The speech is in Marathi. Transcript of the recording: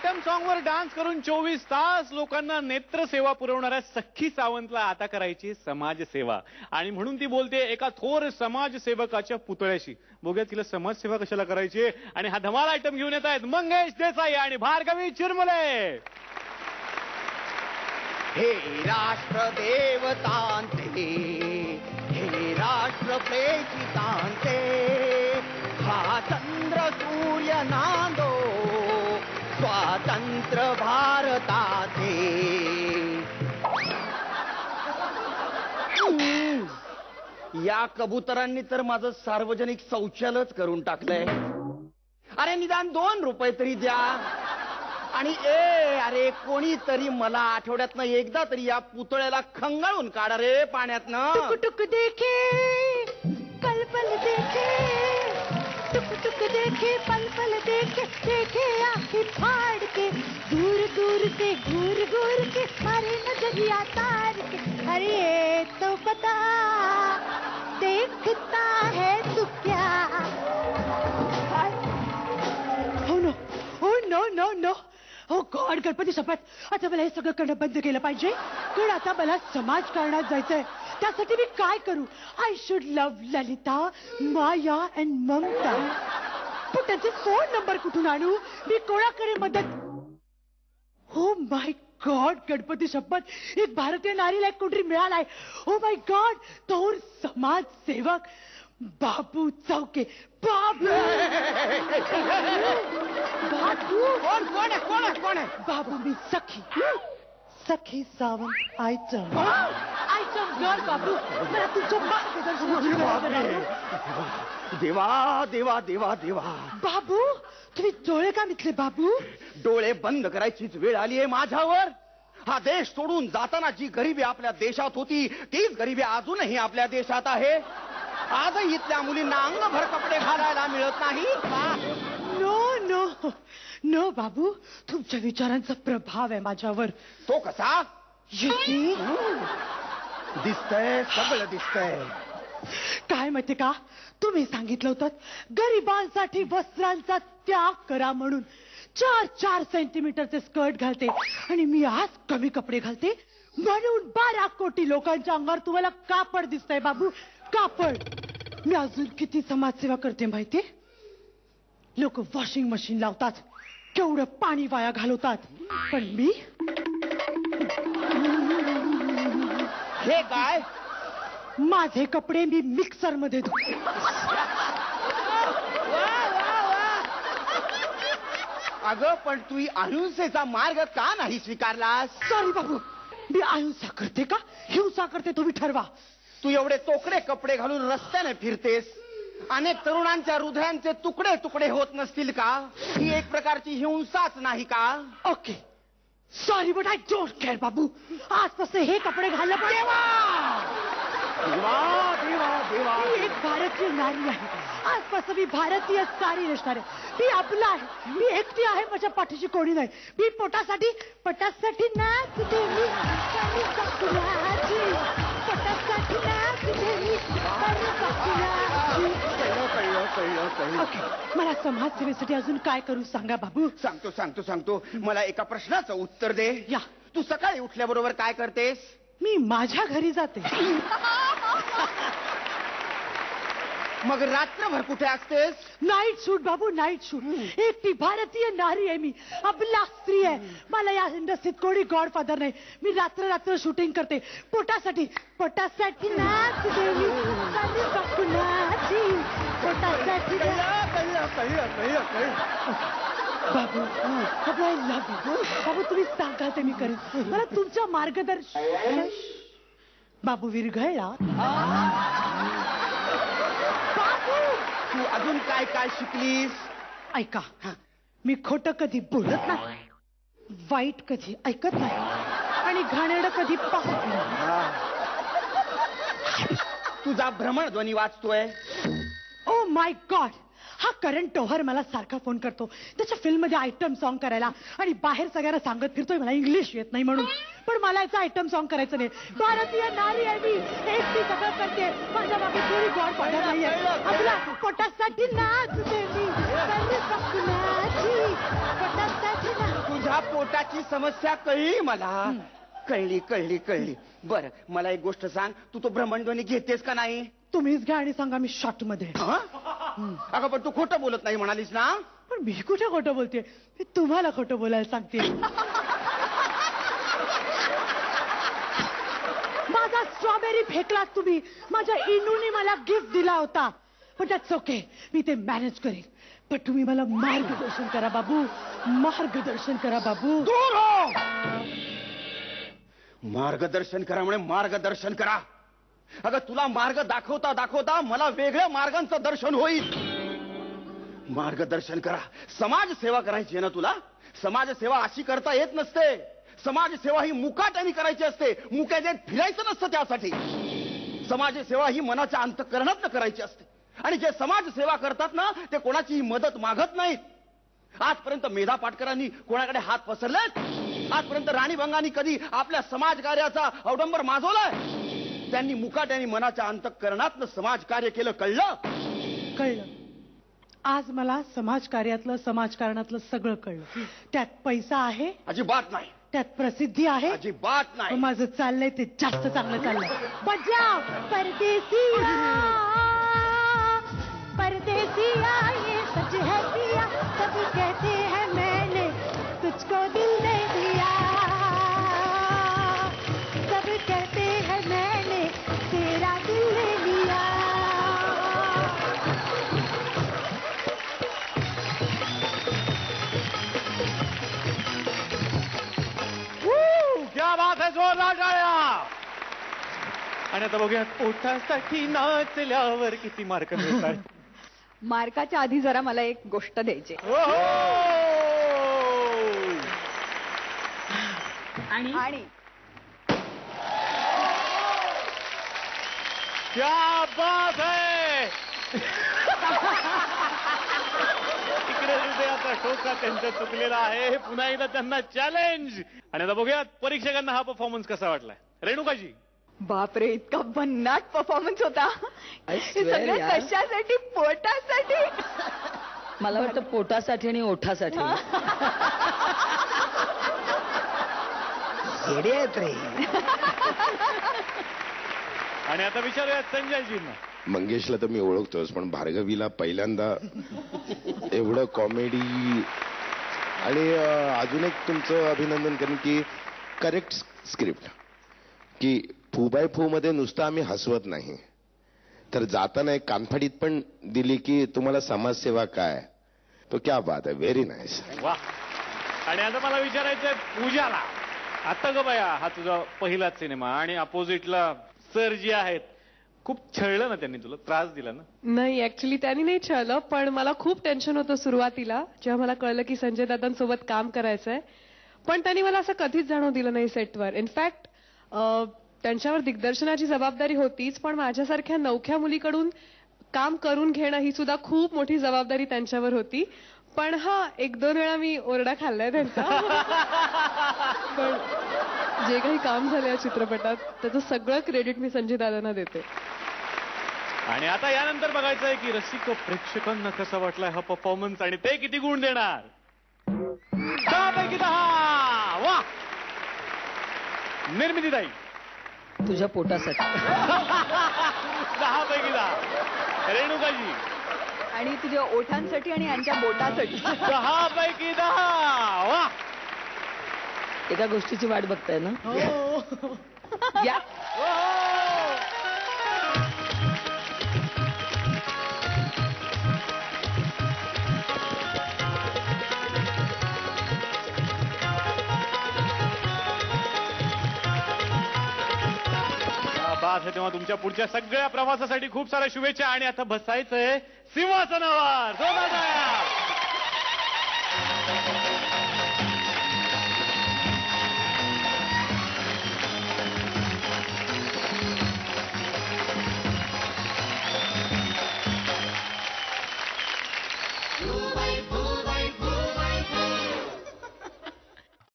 आयटम सॉन्ग वर डान्स करून 24 तास लोकांना नेत्र सेवा पुरवणाऱ्या सखी सावंतला आता करायची समाजसेवा. आणि म्हणून ती बोलते एका थोर समाजसेवकाच्या पुतळ्याशी. बघूया तिला समाजसेवा कशाला करायची. आणि हा धमाल आयटम घेऊन येत आहेत मंगेश देसाई आणि भार्गवी चिरमुले. हे राष्ट्र देवतांचे, हे राष्ट्र प्रेषितांचे, हा चंद्र सूर्य नांदो स्वातंत्र्य भारताचे. या कबुतरांनी तर माझं सार्वजनिक शौचालयच करून टाकलंय. अरे निदान 2 रुपये तरी द्या. आणि अरे कोणीतरी मला आठवड्यातनं एकदा तरी या पुतळ्याला खंगाळून काढा रे पाण्यातनं. टुक टुक देखे पल पल देखे, टुक टुक देखे पल पल देखे, देखे आंखें फाड़ के, दूर दूर से घूर घूर के मारे नजरिया तार के. अरे तो पता देखता है तू क्या. Oh no no no. हो गॉड गणपती शपथ. आता मला हे सगळं करणं बंद केलं पाहिजे. पण आता मला समाजकारणात जायचंय. त्यासाठी मी काय करू. I should love Lalita, Maya and Mamata. पण त्यांचे फोन नंबर कुठून आणू. मी कोणाकडे मदत. हो माय गॉड गणपती शपथ. एक भारतीय नारीला एक कोणतरी मिळालाय. Oh my God. थोर समाजसेवक बाबू चौके. बाबू बाबू कोण आहे. बाबू मी सखी, सखी सावंत आयटम गर्ल. बाबू मला तुमच्या मार्गदर्शन. देवा देवा देवा देवा. बाबू तुम्ही डोळे का मिटले. बाबू डोळे बंद करायचीच वेळ आली आहे माझ्यावर. हा देश सोडून जाताना जी गरिबी आपल्या देशात होती तीच गरिबी अजूनही आपल्या देशात आहे. आजही इथल्या मुलींना अंगभर कपडे घालायला मिळत नाही. नो नो नो बाबू. तुमच्या विचारांचा प्रभाव आहे माझ्यावर. तो कसा. दिसतंय सगळं दिसतंय. काय माहिती का तुम्ही सांगितलं होतं गरिबांसाठी वस्त्रांचा त्याग करा म्हणून. 4-4 सेंटीमीटरचे स्कर्ट घालते आणि मी आज कमी कपडे घालते म्हणून 12 कोटी लोकांच्या अंगावर तुम्हाला कापड दिसतंय बाबू. कापड. मी अजून किती समाजसेवा करते माहितीये. लोक वॉशिंग मशीन लावतात, केवढं पाणी वाया घालवतात. पण मी हे काय. माझे कपडे मी मिक्सर मध्ये धुते. अगं पण तू अहिंसेचा मार्ग का नाही स्वीकारलास. सॉरी बाबू. मी अहिंसा करते का हिंसा करते तुम्ही ठरवा. तू एवढे तोकडे कपडे घालून रस्त्याने फिरतेस. अनेक तरुणांच्या हृदयांचे तुकडे तुकडे होत नसतील का. ही एक प्रकारची हिंसाच नाही का. Okay sorry but I don't care बाबू. आजपासून हे कपडे घालणं पण. देवा देवा देवा. मी एक भारतीय नारी आहे. आजपासून मी भारतीय साडी नेसणार आहे. मी आपला आहे. मी एकटी आहे. माझ्या पाठीशी कोणी नाही. मी पोटासाठी नाचते मी. पोटासाठी नाचते मी. ओके मला समाजसेवेसाठी अजून काय करू सांगा बाबू. सांगतो. मला एका प्रश्नाचं उत्तर दे. या. तू सकाळी उठल्याबरोबर काय करतेस. मी माझ्या घरी जाते. मग रात्रभर कुठे असतेस. नाईट शूट बाबू नाईट शूट. एकटी भारतीय नारी आहे मी. अबला स्त्री आहे. मला या इंडस्ट्रीत कोणी गॉडफादर नाही. मी रात्र शूटिंग करते पोटासाठी नाचते मी. पोटासाठी बाबू आय लव्ह यू. बाबू तुम्ही सांगाल ते मी करेन. मला तुमच्या मार्गदर्शन. बाबू विरघळला. तू अजून काय काय शिकलीस. ऐका मी खोटं कधी बोलत नाही, वाईट कधी ऐकत नाही आणि घाणेरडं कधी पाहत नाही. तुझा भ्रमणध्वनी वाचतोय. Oh my God. हा करण टोहर मला सारखा फोन करतो त्याच्या फिल्म मध्ये आयटम सॉन्ग करायला आणि बाहेर सगळ्यांना सांगत फिरतोय मला इंग्लिश येत नाही म्हणून. पण मला याचा आयटम सॉन्ग करायचं नाही. भारतीय नारी आहे मी. एकटी सगळं करते. माझ्या मागे कोणी गॉड फादर नाहीये. आपला पोटासाठी नाचते मी. पोटासाठी पोटाची समस्या कळली मला. कळली. बर मला एक गोष्ट सांग, तू तो भ्रमणध्वनी घेतेस का नाही? तुम्हीच घ्या आणि सांगा मी शॉर्ट मध्ये. अगं पण तू खोटं बोलत नाही म्हणालीस ना? पण मी कुठे खोटं बोलते, मी तुम्हाला खोटं बोलायला सांगते. माझा स्ट्रॉबेरी फेकलात तुम्ही, माझ्या इनूने मला गिफ्ट दिला होता, पण दॅट्स ओके, मी ते मॅनेज करेन. पण तुम्ही मला मार्गदर्शन करा बाबू, मार्गदर्शन करा बाबू. दूर हो. मार्गदर्शन करा म्हणे मार्गदर्शन करा. अगं तुला मार्ग दाखवता दाखवता मला वेगळ्या मार्गांचं दर्शन होईल. मार्गदर्शन करा. समाजसेवा करायची आहे ना तुला? समाजसेवा अशी करता येत नसते. समाजसेवा ही मुकाट्याने करायची असते, मुक्यात फिरायचं नसतं. त्यासाठी समाजसेवा ही मनाच्या अंतःकरणातनं करायची असते. आणि जे समाजसेवा करतात ना ते कोणाची मदत मागत नाहीत. आजपर्यंत मेधा पाटकरांनी कोणाकडे हात पसरलेत? आजपर्यंत राणी बंगानी कधी आपल्या समाजकार्याचा अवडंबर माजवलाय? त्यांनी मुकाट्याने मनाच्या अंतःकरणातनं समाजकार्य केलं. कळलं? आज मला समाजकार्यातलं समाजकारणातलं सगळं कळलं. त्यात पैसा आहे? अजिबात नाही. त्यात प्रसिद्धी आहे? अजिबात नाही. माझं चाललंय ते जास्त चांगलं चाललंय. बजाव परदेसिया, परदेसिया ये सच है पिया, सभी कहते हैं मैंने तुझको दिल दे दिया, सब कहते हैं मैंने तेरा दिल ले लिया. क्या बात है, जोरदार टाळ्या. आणि आता बघूया पोटासाठी नाचल्यावर किती मार्क मिळतात. मार्काच्या आधी जरा मला एक गोष्ट द्यायची. आणि क्या बात है. इकडे हृदयाचा ठोका त्यांचा चुकलेला आहे. पुन्हा एकदा त्यांना चॅलेंज. आणि आता बघूया परीक्षकांना हा परफॉर्मन्स कसा वाटलाय. रेणुकाजी. बापरे, इतका भन्नाट परफॉर्मन्स होता. हे सगळं यार. कशासाठी? पोटासाठी. मला वाटतं पोटासाठी आणि ओठासाठी. येडे आहेत रे. आणि आता विचारूया संजयजींना. मंगेशला तर मी ओळखतोच, पण भार्गवीला पहिल्यांदा एवढं कॉमेडी. आणि अजून एक तुमचं अभिनंदन करेन की करेक्ट स्क्रिप्ट, की फू बाय फू मध्ये नुसतं आम्ही हसवत नाही, तर जाताना एक कानफडीत पण दिली की तुम्हाला समाजसेवा काय. तो क्या बात आहे, व्हेरी नाईस. वा. आणि आता मला विचारायचंय पूजाला. आता ग बाया, हा तुझा पहिलाच सिनेमा आणि अपोजिटला सर जी आहेत, खूप छळलं ना त्यांनी, तुला त्रास दिला ना? नाही, ऍक्च्युली त्यांनी नाही छळलं, पण मला खूप टेन्शन होतं सुरुवातीला जेव्हा मला कळलं की संजय दादांसोबत काम करायचंय. पण त्यांनी मला असं कधीच जाणवू दिलं नाही सेटवर. इनफॅक्ट त्यांच्यावर दिग्दर्शनाची जबाबदारी होतीच, पण माझ्यासारख्या नवख्या मुलीकडून काम करून घेणं ही सुद्धा खूप मोठी जबाबदारी त्यांच्यावर होती. पण हा, एक दोन वेळा मी ओरडा खाल्लाय त्यांचा. पण जे काही काम झालं या चित्रपटात त्याचं सगळं क्रेडिट मी संजय दादांना देते. आणि आता यानंतर बघायचं आहे की रसिक प्रेक्षकांना कसा वाटलाय हा परफॉर्मन्स आणि ते किती गुण देणार. 10 पैकी 10. वा. निर्मितीताई. तुझ्या पोटासाठी. 10 पैकी 10. रेणुकाजी. आणि तुझ्या ओठांसाठी आणि यांच्या बोटासाठी. 10 पैकी 10. वा. एका गोष्टीची वाट बघताय ना? या. बात आहे. तेव्हा तुमच्या पुढच्या सगळ्या प्रवासासाठी खूप साऱ्या शुभेच्छा. आणि आता बसायचंय सिंहासनावर. जोरदार टाळ्या.